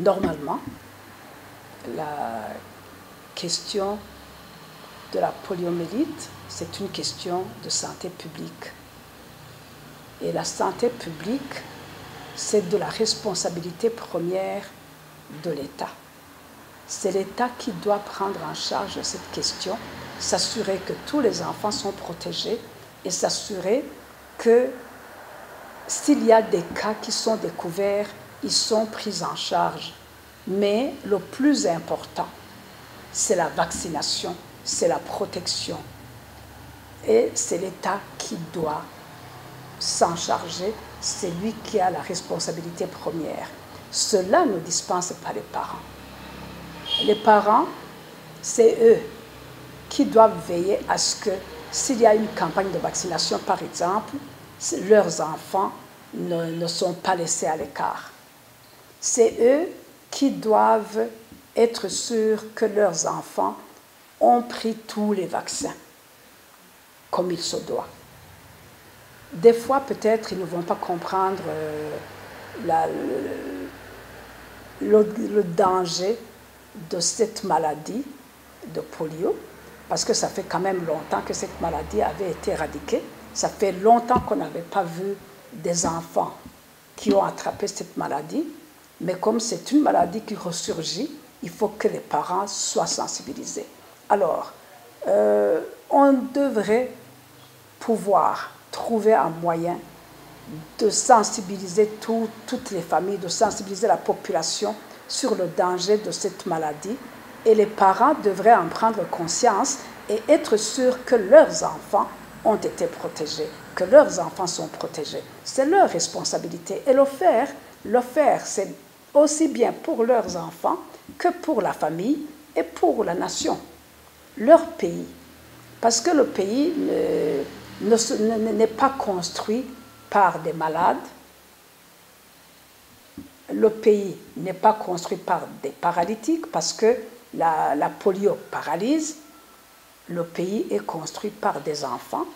Normalement, la question de la poliomyélite, c'est une question de santé publique. Et la santé publique, c'est de la responsabilité première de l'État. C'est l'État qui doit prendre en charge cette question, s'assurer que tous les enfants sont protégés et s'assurer que s'il y a des cas qui sont découverts, ils sont pris en charge. Mais le plus important, c'est la vaccination, c'est la protection. Et c'est l'État qui doit s'en charger, c'est lui qui a la responsabilité première. Cela ne dispense pas les parents. Les parents, c'est eux qui doivent veiller à ce que, s'il y a une campagne de vaccination, par exemple, leurs enfants ne sont pas laissés à l'écart. C'est eux qui doivent être sûrs que leurs enfants ont pris tous les vaccins, comme il se doit. Des fois, peut-être, ils ne vont pas comprendre le danger de cette maladie de polio, parce que ça fait quand même longtemps que cette maladie avait été éradiquée. Ça fait longtemps qu'on n'avait pas vu des enfants qui ont attrapé cette maladie, mais comme c'est une maladie qui ressurgit, il faut que les parents soient sensibilisés. Alors, on devrait pouvoir trouver un moyen de sensibiliser toutes les familles, de sensibiliser la population sur le danger de cette maladie. Et les parents devraient en prendre conscience et être sûrs que leurs enfants ont été protégés, que leurs enfants sont protégés. C'est leur responsabilité. Et le faire, c'est aussi bien pour leurs enfants que pour la famille et pour la nation, leur pays. Parce que le pays n'est pas construit par des malades, le pays n'est pas construit par des paralytiques, parce que la polio paralyse. Le pays est construit par des enfants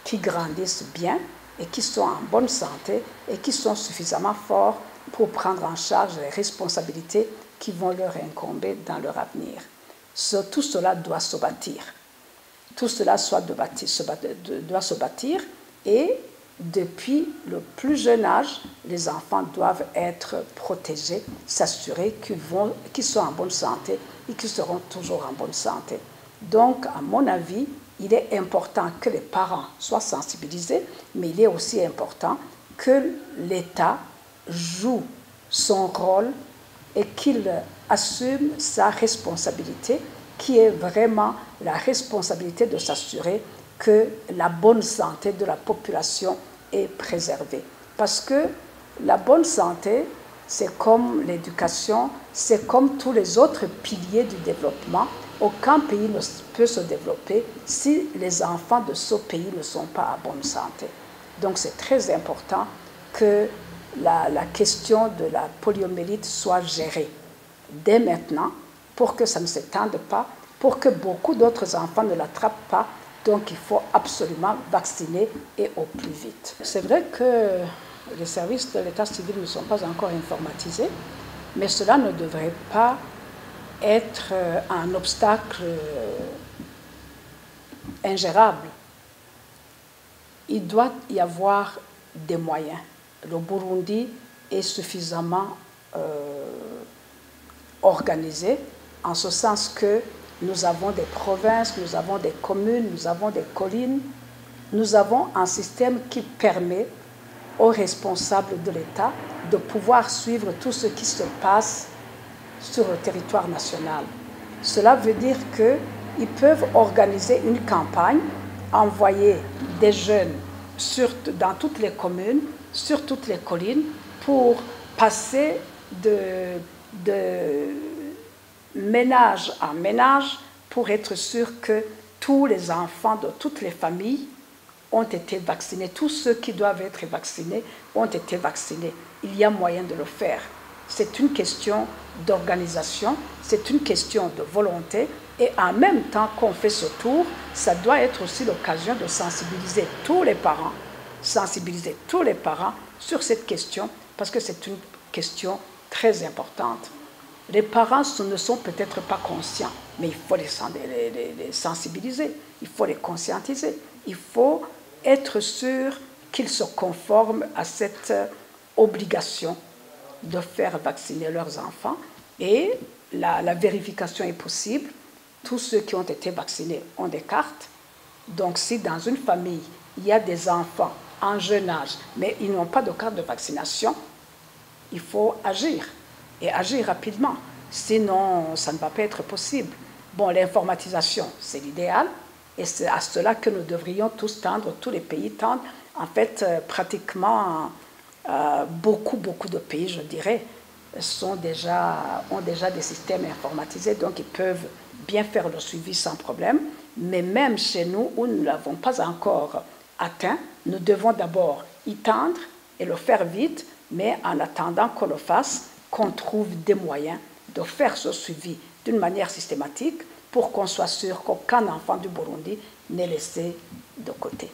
qui grandissent bien et qui sont en bonne santé et qui sont suffisamment forts pour prendre en charge les responsabilités qui vont leur incomber dans leur avenir. Tout cela doit se bâtir. Tout cela doit se bâtir et depuis le plus jeune âge, les enfants doivent être protégés, s'assurer qu'ils sont en bonne santé et qu'ils seront toujours en bonne santé. Donc, à mon avis, il est important que les parents soient sensibilisés, mais il est aussi important que l'État joue son rôle et qu'il assume sa responsabilité, qui est vraiment la responsabilité de s'assurer que la bonne santé de la population est préservée. Parce que la bonne santé, c'est comme l'éducation, c'est comme tous les autres piliers du développement. Aucun pays ne peut se développer si les enfants de ce pays ne sont pas en bonne santé. Donc c'est très important que la question de la poliomyélite soit gérée dès maintenant pour que ça ne s'étende pas, pour que beaucoup d'autres enfants ne l'attrapent pas. Donc il faut absolument vacciner et au plus vite. C'est vrai que les services de l'état civil ne sont pas encore informatisés, mais cela ne devrait pas être un obstacle ingérable. Il doit y avoir des moyens. Le Burundi est suffisamment organisé, en ce sens que nous avons des provinces, nous avons des communes, nous avons des collines. Nous avons un système qui permet aux responsables de l'État de pouvoir suivre tout ce qui se passe sur le territoire national. Cela veut dire qu'ils peuvent organiser une campagne, envoyer des jeunes dans toutes les communes, sur toutes les collines, pour passer de ménage en ménage, pour être sûr que tous les enfants de toutes les familles ont été vaccinés. Tous ceux qui doivent être vaccinés ont été vaccinés. Il y a moyen de le faire. C'est une question d'organisation, c'est une question de volonté, et en même temps qu'on fait ce tour, ça doit être aussi l'occasion de sensibiliser tous les parents sur cette question, parce que c'est une question très importante. Les parents ne sont peut-être pas conscients, mais il faut les sensibiliser, il faut les conscientiser. Il faut être sûr qu'ils se conforment à cette obligation de faire vacciner leurs enfants. Et la vérification est possible. Tous ceux qui ont été vaccinés ont des cartes. Donc si dans une famille, il y a des enfants en jeune âge, mais ils n'ont pas de carte de vaccination, il faut agir, et agir rapidement. Sinon, ça ne va pas être possible. Bon, l'informatisation, c'est l'idéal, et c'est à cela que nous devrions tous tendre, tous les pays tendent. En fait, pratiquement beaucoup de pays, je dirais, ont déjà des systèmes informatisés, donc ils peuvent bien faire le suivi sans problème. Mais même chez nous, où nous ne l'avons pas encore atteint, nous devons d'abord y tendre et le faire vite, mais en attendant qu'on le fasse, qu'on trouve des moyens de faire ce suivi d'une manière systématique pour qu'on soit sûr qu'aucun enfant du Burundi n'est laissé de côté.